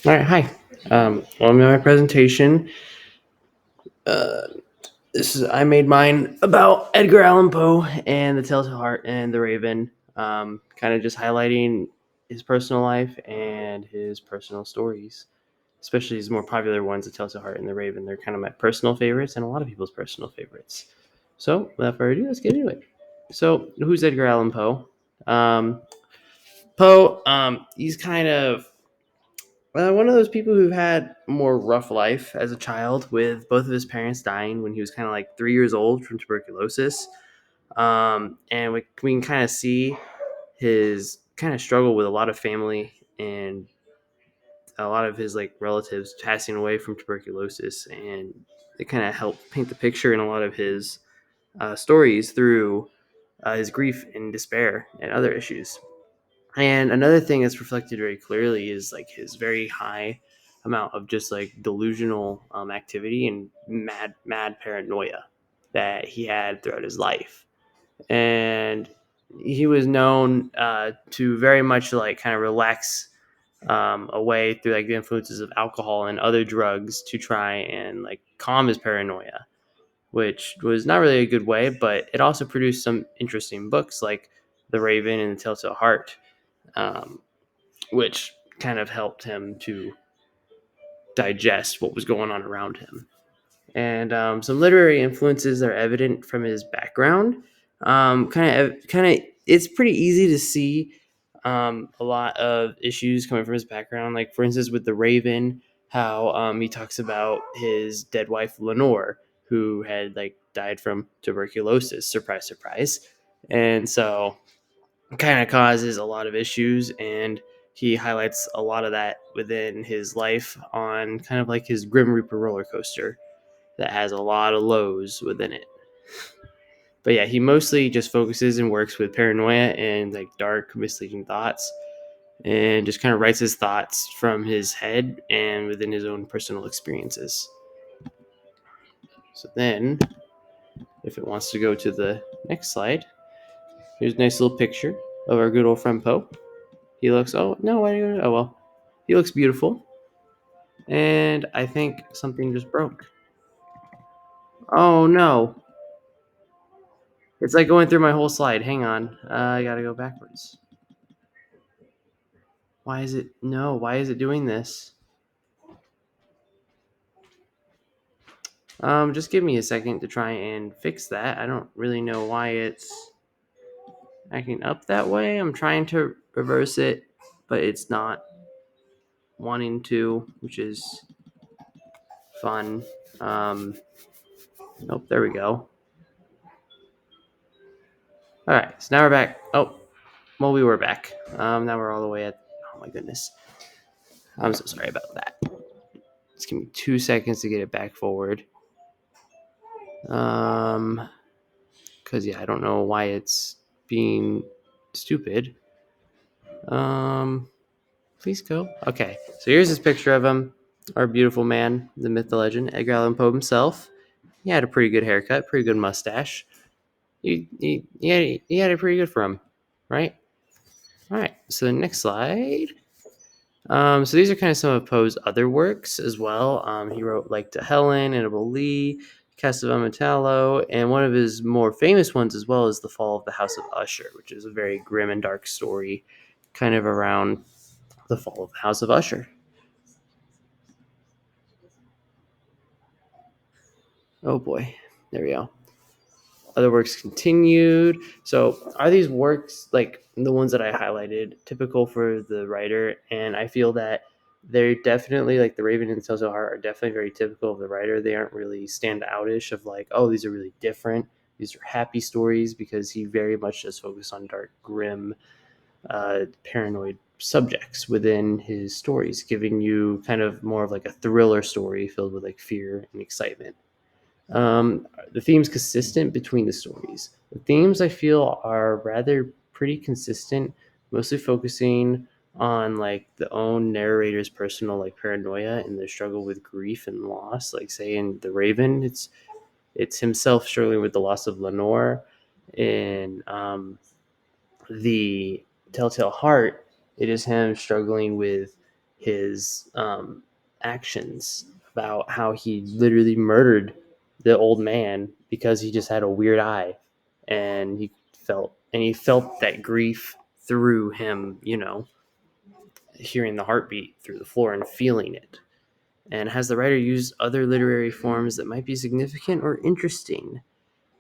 All right, hi. Welcome to my presentation. Uh, I made mine about Edgar Allan Poe and the Telltale Heart and the Raven. Kind of just highlighting his personal life and his personal stories, especially his more popular ones, the Telltale Heart and the Raven. They're kind of my personal favorites and a lot of people's personal favorites. So, without further ado, let's get into it. So, who's Edgar Allan Poe? Um, Poe, he's kind of one of those people who had a more rough life as a child, with both of his parents dying when he was kind of like 3 years old from tuberculosis. And we can kind of see his kind of struggle with a lot of family and a lot of his like relatives passing away from tuberculosis, and it kind of helped paint the picture in a lot of his stories through his grief and despair and other issues. And another thing that's reflected very clearly is like his very high amount of just like delusional activity and mad paranoia that he had throughout his life. And he was known to very much like kind of relax away through like the influences of alcohol and other drugs to try and like calm his paranoia, which was not really a good way, but it also produced some interesting books like The Raven and the Telltale Heart, um, which kind of helped him to digest what was going on around him. And some literary influences are evident from his background. It's pretty easy to see a lot of issues coming from his background. Like, for instance, with the Raven, how he talks about his dead wife Lenore, who had like died from tuberculosis. Surprise, surprise. And so kind of causes a lot of issues, and he highlights a lot of that within his life on kind of like his Grim Reaper roller coaster that has a lot of lows within it. But yeah, he mostly just focuses and works with paranoia and like dark, misleading thoughts, and just kind of writes his thoughts from his head and within his own personal experiences. So then, if it wants to go to the next slide, here's a nice little picture of our good old friend Poe. He looks, oh no, why do you, oh well, he looks beautiful. And I think something just broke. Oh no. It's like going through my whole slide. Hang on. I gotta go backwards. Why is it? No, why is it doing this? Just give me a second to try and fix that. I don't really know why it's acting up that way. I'm trying to reverse it, but it's not wanting to, which is fun. Nope, there we go. All right, so now we're back. Oh, well, we were back. Now we're all the way at. Oh my goodness. I'm so sorry about that. Just give me 2 seconds to get it back forward. Because yeah, I don't know why it's being stupid. Please go. Okay, so here's this picture of him, our beautiful man, the myth, the legend, Edgar Allan Poe himself. He had a pretty good haircut, pretty good mustache. He had it pretty good for him, right? All right. So the next slide. So these are kind of some of Poe's other works as well. He wrote like To Helen, Annabel Lee, Cast of Amontalo, and one of his more famous ones as well is The Fall of the House of Usher, which is a very grim and dark story kind of around the fall of the House of Usher. Oh boy. There we go. Other works continued. So are these works like the ones that I highlighted typical for the writer? And I feel that they're definitely like the Raven and Telltale Heart are definitely very typical of the writer. They aren't really stand outish of like, oh, these are really different. These are happy stories, because he very much just focused on dark, grim, paranoid subjects within his stories, giving you kind of more of like a thriller story filled with like fear and excitement. The themes consistent between the stories. The themes I feel are rather pretty consistent, mostly focusing on like the own narrator's personal like paranoia and their struggle with grief and loss. Like say in The Raven, it's himself struggling with the loss of Lenore. In the Telltale Heart, it is him struggling with his actions, about how he literally murdered the old man because he just had a weird eye, and he felt that grief through him, hearing the heartbeat through the floor and feeling it. And has the writer used other literary forms that might be significant or interesting?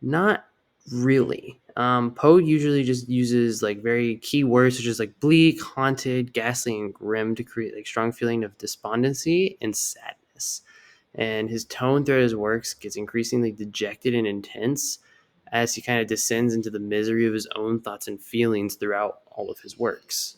Not really. Poe usually just uses like very key words such as like bleak, haunted, ghastly, and grim to create like strong feeling of despondency and sadness. And his tone throughout his works gets increasingly dejected and intense as he kind of descends into the misery of his own thoughts and feelings throughout all of his works.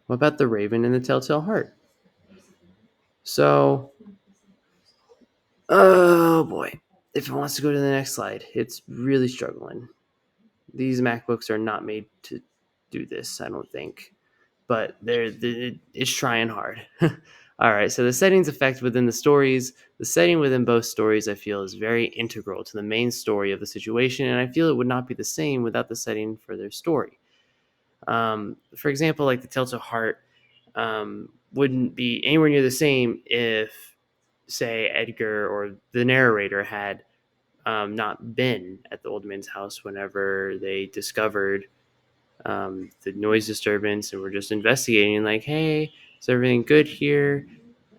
What about the Raven and the Telltale Heart? So, oh boy, if it wants to go to the next slide, it's really struggling. These MacBooks are not made to do this, I don't think, but it's trying hard. All right, so the settings effect within the stories, the setting within both stories, I feel is very integral to the main story of the situation, and I feel it would not be the same without the setting for their story. For example, like the Telltale Heart wouldn't be anywhere near the same if, say, Edgar or the narrator had not been at the old man's house whenever they discovered the noise disturbance and were just investigating, like, hey, is everything good here?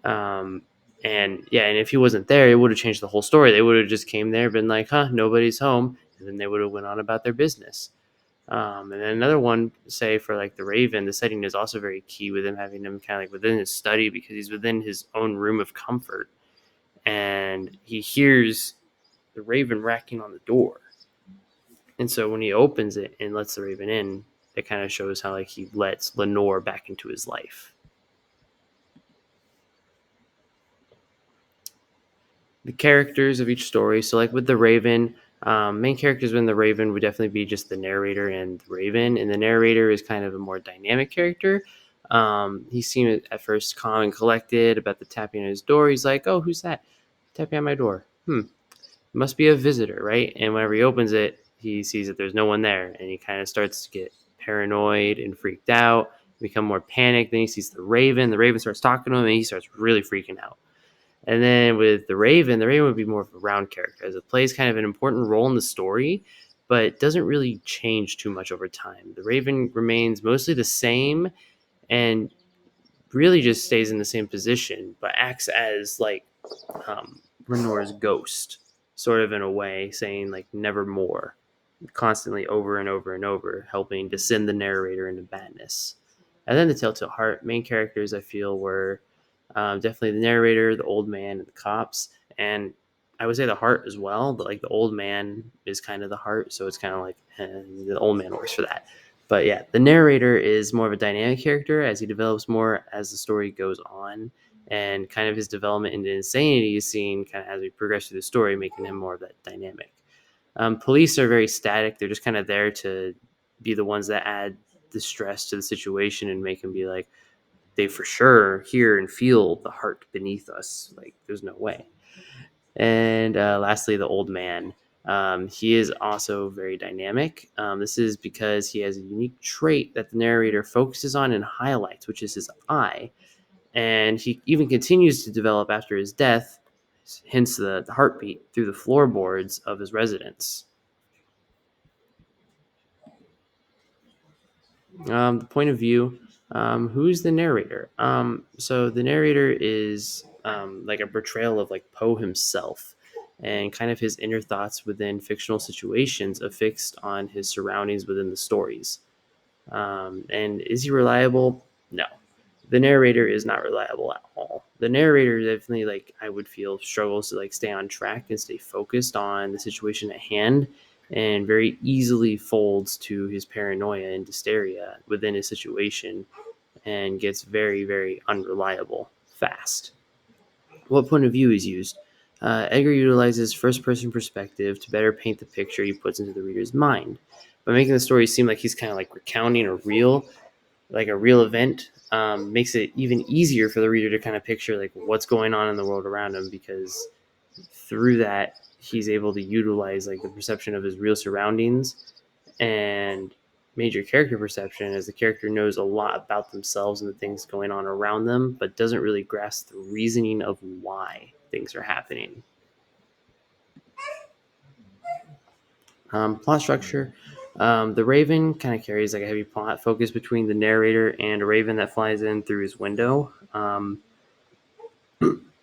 Um, and yeah, and if he wasn't there, it would have changed the whole story. They would have just came there, been like, huh, nobody's home, and then they would have went on about their business. And then another one, say for like the Raven, the setting is also very key with him having him kind of like within his study because he's within his own room of comfort, and he hears the Raven racking on the door. And so when he opens it and lets the Raven in, it kind of shows how like he lets Lenore back into his life. The characters of each story. So like with the Raven, main characters within the Raven would definitely be just the narrator and the Raven. And the narrator is kind of a more dynamic character. He seemed at first calm and collected about the tapping on his door. He's like, "Oh, who's that? Tapping on my door. Must be a visitor, right?" And whenever he opens it, he sees that there's no one there, and he kind of starts to get paranoid and freaked out, become more panicked. Then he sees the Raven. The Raven starts talking to him, and he starts really freaking out. And then with the Raven would be more of a round character, as it plays kind of an important role in the story, but doesn't really change too much over time. The Raven remains mostly the same and really just stays in the same position, but acts as like Renoir's ghost, sort of in a way, saying like nevermore, constantly over and over and over, helping to send the narrator into madness. And then the Telltale Heart main characters, I feel, were definitely the narrator, the old man, and the cops. And I would say the heart as well, but like the old man is kind of the heart, so it's kind of like the old man works for that. But yeah, the narrator is more of a dynamic character as he develops more as the story goes on, and kind of his development into insanity is seen kind of as we progress through the story, making him more of that dynamic. Police are very static; they're just kind of there to be the ones that add the stress to the situation and make him be like, they for sure hear and feel the heart beneath us. Like, there's no way. And lastly, the old man. He is also very dynamic. This is because he has a unique trait that the narrator focuses on and highlights, which is his eye. And he even continues to develop after his death, hence the heartbeat through the floorboards of his residence. The point of view. Who's the narrator? So the narrator is like a portrayal of like Poe himself, and kind of his inner thoughts within fictional situations affixed on his surroundings within the stories. And is he reliable? No. The narrator is not reliable at all. The narrator definitely, like, I would feel, struggles to like stay on track and stay focused on the situation at hand, and very easily folds to his paranoia and hysteria within his situation, and gets very, very unreliable fast. What point of view is used? Edgar utilizes first person perspective to better paint the picture he puts into the reader's mind. By making the story seem like he's kind of like recounting a real event, makes it even easier for the reader to kind of picture like what's going on in the world around him, because through that he's able to utilize like the perception of his real surroundings. And major character perception is the character knows a lot about themselves and the things going on around them, but doesn't really grasp the reasoning of why things are happening. Plot structure. The Raven kind of carries like a heavy plot focus between the narrator and a raven that flies in through his window.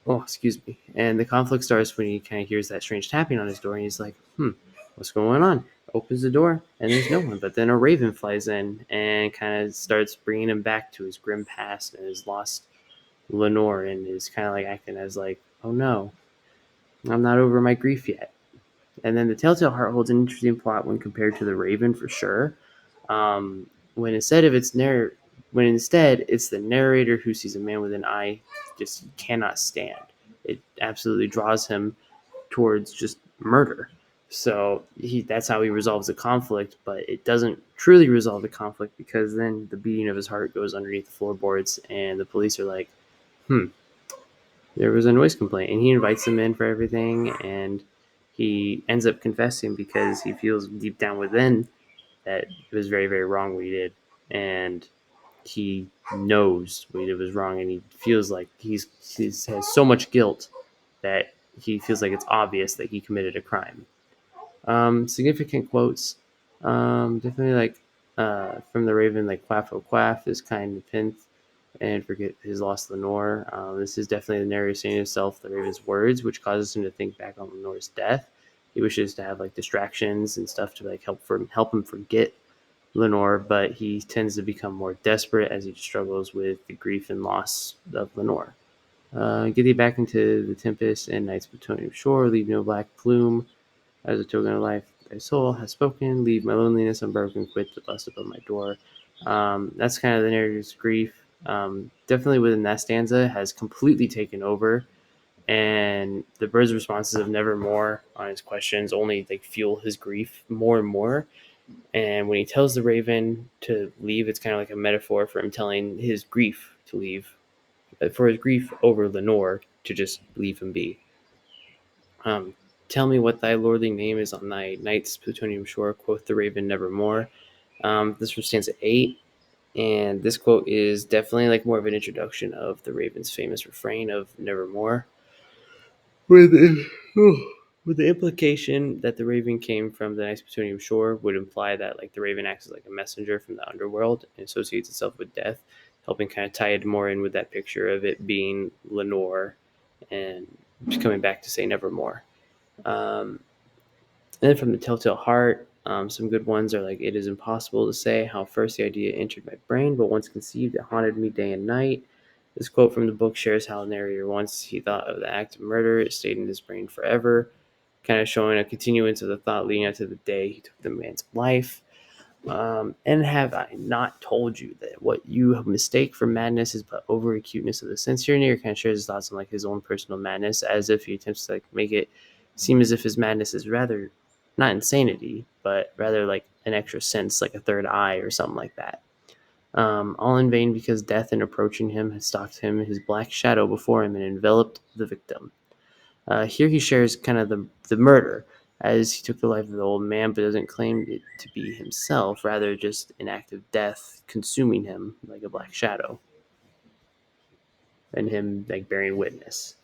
Oh, excuse me. And the conflict starts when he kind of hears that strange tapping on his door, and he's like, what's going on? Opens the door, and there's no one. But then a raven flies in and kind of starts bringing him back to his grim past and his lost Lenore, and is kind of like acting as like, oh no, I'm not over my grief yet. And then the Telltale Heart holds an interesting plot when compared to the Raven, for sure. Um, when instead of its narr- when instead it's the narrator who sees a man with an eye just cannot stand. It absolutely draws him towards just murder. So that's how he resolves the conflict, but it doesn't truly resolve the conflict because then the beating of his heart goes underneath the floorboards, and the police are like, there was a noise complaint, and he invites them in for everything, and he ends up confessing because he feels deep down within that it was very, very wrong what he did, and he knows what he did was wrong, and he feels like he has so much guilt that he feels like it's obvious that he committed a crime. Significant quotes, definitely like from the Raven, like "Quaff, oh quaff" is kind of pinth, and forget his lost Lenore. This is definitely the narrator saying himself the Raven's words, which causes him to think back on Lenore's death. He wishes to have like distractions and stuff to like help him forget Lenore, but he tends to become more desperate as he struggles with the grief and loss of Lenore. Get thee back into the tempest and night's plutonium shore, leave no black plume as a token of life. Thy soul has spoken, leave my loneliness unbroken, quit the bust above my door. That's kind of the narrator's grief. Definitely within that stanza has completely taken over, and the bird's responses of nevermore on his questions only like fuel his grief more and more. And when he tells the raven to leave, it's kind of like a metaphor for him telling his grief to leave, for his grief over Lenore to just leave him be. Um, Tell me what thy lordly name is on thy night's plutonium shore, quoth the raven nevermore. This from stanza 8. And this quote is definitely like more of an introduction of the raven's famous refrain of nevermore. With the, with the implication that the raven came from the nice plutonium shore would imply that like the raven acts as like a messenger from the underworld and associates itself with death, helping kind of tie it more in with that picture of it being Lenore and just coming back to say nevermore. Um, and then from the Telltale Heart, some good ones are like, it is impossible to say how first the idea entered my brain, but once conceived, it haunted me day and night. This quote from the book shares how the narrator, once he thought of the act of murder, it stayed in his brain forever, kind of showing a continuance of the thought leading up to the day he took the man's life. And have I not told you that what you mistake for madness is but over acuteness of the sense? Here, Near kind of shares his thoughts on like his own personal madness, as if he attempts to like make it seem as if his madness is rather not insanity, but rather like an extra sense, like a third eye or something like that. All in vain because death in approaching him had stalked him, his black shadow before him, and enveloped the victim. Here he shares kind of the murder, as he took the life of the old man, but doesn't claim it to be himself, rather just an act of death consuming him like a black shadow, and him like bearing witness.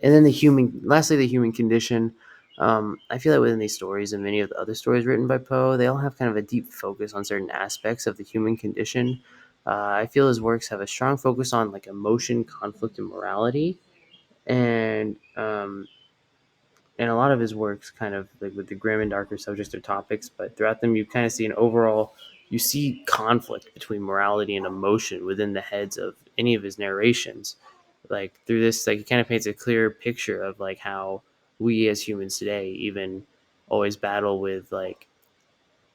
And then lastly, the human condition. I feel like within these stories and many of the other stories written by Poe, they all have kind of a deep focus on certain aspects of the human condition. I feel his works have a strong focus on like emotion, conflict, and morality, and a lot of his works kind of like with the grim and darker subjects or topics, but throughout them you kind of see an overall, you see conflict between morality and emotion within the heads of any of his narrations. Like through this, like he kind of paints a clear picture of like how we as humans today even always battle with like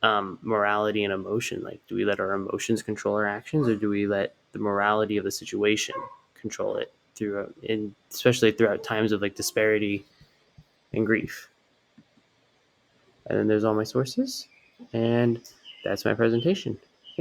morality and emotion. Like, do we let our emotions control our actions, or do we let the morality of the situation control it through, and especially throughout times of like disparity and grief? And then there's all my sources, and that's my presentation.